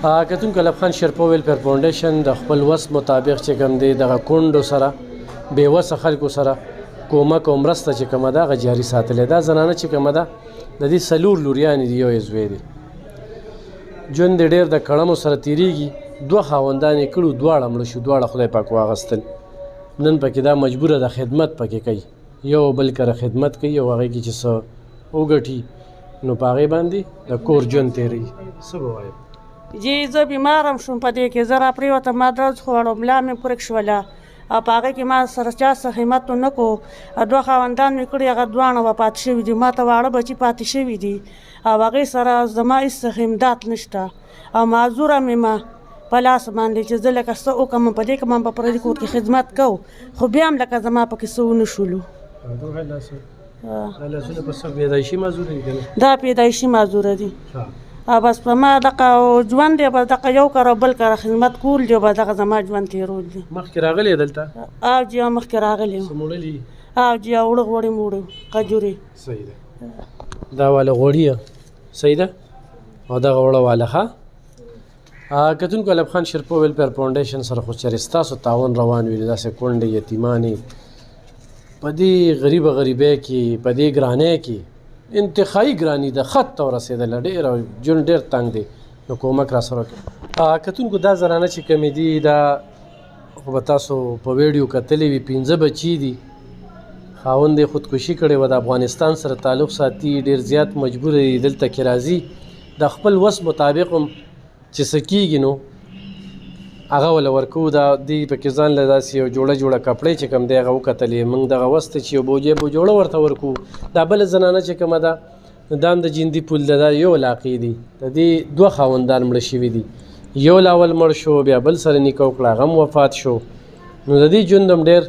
کتونکو لب خان شیرپا ویلفیر فاونډیشن د خپل وس مطابق چې کوم دی دغه کونډو سره بېوسه خلکو سره کومک او مرسته چې کومه ده هغه جاري ساتلې دا زنانه چې کومه ده د دې 4 لوریانې دي یو یې زوی دی ژوند یې ډېر د کړمو سره تېرېږي 2 خاوندان یې کړو دواړه مړه شو دواړه خدای پاک واغستل نن پکې دا مجبوره ده خدمت پکې کوي یو بل کره خدمت کوي او هغې کې چې څه وګټي نو په هغې باندې د کور ژوند تېروي څه به وایم جی زه بیمارم شوم په دې کې زه راپرېوتم ما درد خوړم ملا مې پرک شوله او په هغې کې ما سره چا څه همت ونه کړو 2 خاوندان مې کړي هغه دواړه وفات شوي دي ما ته واړه بچي پاتې شوي دي او هغې سره زما هېڅ امداد نشته او معذوره مې ما په لاس باندې چې زه لکه څه وکړم په دې کې ما په پردي کور کې خدمت کوو خو بیا هم لکه زما پکې څه ونه شولو دا پیدایشي معذوره دي بس په ما دغه ژوند دی بس دغه یو کار او بل کار خدمت کول دی بس دغه زما ژوند تېرول دي مخکې راغلی دلته جی مخکې راغلی یم موړلي جی اوړه غوړي موړو کجورې صحیح ده دا واله غوړي صحیح ده او دغه وړه واله ښه کتونکو لب خان شیرپا ویلفیر فاونډیشن سره خو چېرې ستاسو تعاون روان وي داسې کونډې یتیمانې په دې غریبه غریبۍ کې په دې ګرانۍ کې انتخایي ګراني د خط ته ورسېدله ډېر ژوند ډېر تنګ دی نو کومک را سره وکړي کتونکو دا زنانه چې کومې دي دا خو به تاسو په ویډیو کتلې وي 15 بچي دي خاوند یې خودکشي کړې وه د افغانستان سره تعلق ساتي ډېر زیات مجبوره دي دلته کې راځي د خپل وس مطابق هم چې څه کېږي نو هغه وله ورکوو دا دوی پکې ځان له داسې یو جوړه کپړې چې کوم دی هغه وکتلې موږ دغه وس ته چې یو بوجوړه ورته ورکوو دا بله زنانه چې کومه ده دا هم د جندي پول ده دا یو علاقې دي د دې 2 خاوندان مړه شوي دي یو لاول مړ شو بیا بل سره نیکه وکړه هغه هم وفات شو نو د دې ژوند هم ډېر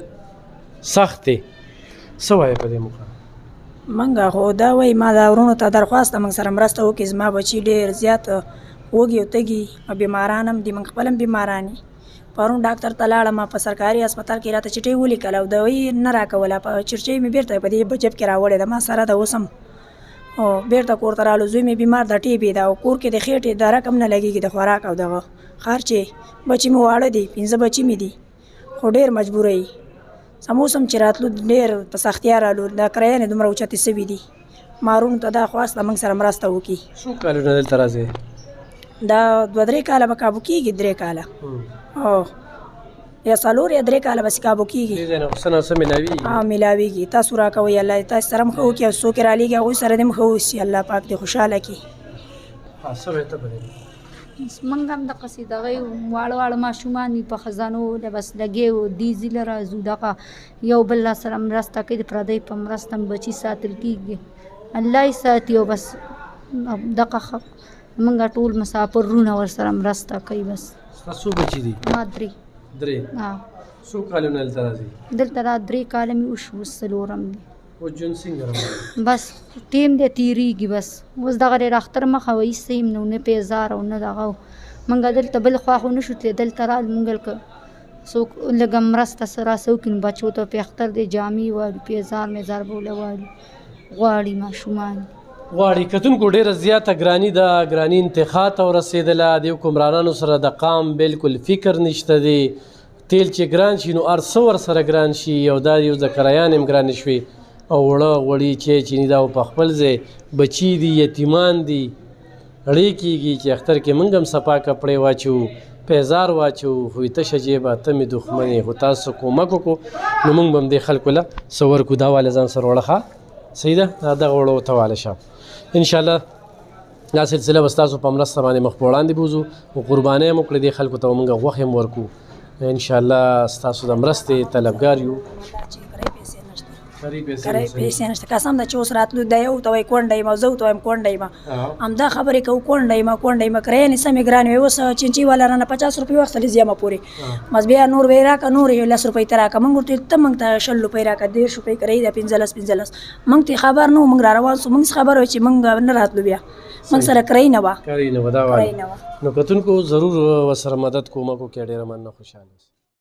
سخت دی څه وایې په دې موخه منګه خو دا وایي ما دا ورونو ته درخواست ده موږ سره مرسته وکړي زما بچي ډېر زیات وږي او تږي او بیماران هم دي موږ خپل هم بیماران یو پرون ډاکټر ته لاړم په سرکاري هسپتال کې راته چټۍ ولیکله او دوایي نه راکوله په چرچۍ مې بېرته په دې جب کې راوړې ده ما سره ده اوس هم او بېرته کور ته رالو زوی مې بیمار ده ټیبې ده او کور کې د خېټې د رقم نه لګېږي د خوراک او دغه خرچې بچي مې واړه دي 15 بچي مې دي خو ډېر مجبوره یي زموږ هم چې راتلو ډېر په سختیا رالو دا کرایانې دومره اوچتې سوي دي مارونو ته دا خواست ده موږ سره مرسته وکړي څو کالونه دلته راځې دا 2-3 کاله به کابو کېږي 3 کاله او یا 4 یا 3 کاله بس کابو کېږي څه نه څه میلاویږي میلاویږي تاسو راکوئ الله تاسو سره هم ښه وکړي او څوک یې رالیږي هغوی سره دې هم ښه اوسي الله پاک دې خوشحاله کړي څه وایې ته په دې موږ هم دقسې دغه واړه ماشومان دي په خزانو بس لګې و دې ځله راځو دغه یو بل سره مرسته کوي د پردی په مرسته بچي ساتل کېږي الله یې ساتي او بس دغه موږ ټول مسافرونه ورسره مرسته کوي بس ستاسو بچي دي ما 3 څو کالونه دلته راځي دلته 3 کاله مې وشو څلورم دی اوس ژوند څنګه روان بس ټیم دی تېرېږي بس اوس دغه ډېر اختر مخه وایسته یم نو نه پیزار او نه دغه موږ دلته بل خوا خو نه شو تللی دلته رال موږ څوک لږه مرسته سره څه وکړي بچو ته په اختر دی جامې واړي پیزار میزار بوله واړي غواړي ماشومان غواړي کتونکو ډېره زیاته ګراني ده ګراني انتخا ته ورسېدله د حکمرانانو سره د قام بالکل فکر نشته دی تیل چې ګران شي نو هر څه ورسره ګران شي او دا یو د کرایان هم ګرانې شوې او وړه غوړي چیني دا په خپل ځای بچي دي یتیمان دي اړې کېږي چې اختر کې موږ هم صفا کپړې واچو پیزار واچو خو تشه جیبه ته مې دښمنې خو تاسو کومک وکړو نو موږ به هم دې خلکو له څه ورکړو دا واله ځان سره وړه ښه صحیح ده دغه وړو ته واله شه انشاءالله دا سلسله به ستاسو په مرسته باندې مخ په وړاندې بوځو او قربانۍ هم وکړو دې خلکو ته به موږ غوښې هم ورکړو انشاءالله ستاسو د مرستې طلبګار یو پیسې نشته قسم ده چې اوس راتلو دا یو ته وایي کونډه یم او زه ورته وایم کونډه یم همدا خبرې کوو کونډه یم کرایانې سمې ګرانې وې اوس چینچي والا رانه 50 روپۍ واخیستلې زیامه پورې بس بیا نور به یې راکړه نور یې 10 روپۍ ته راکړه موږ ورته ته موږ ته 10 روپۍ راکړه 10 روپۍ کرایي ده 15 موږ ته خبر نه و موږ را روان سو موږ خبر وای چې موږ نه راتلو بیا موږ سره کرایي نه وه نو کتونکو ضرور ورسره مدد کومک وکړئ ډېره مننه خوشحاله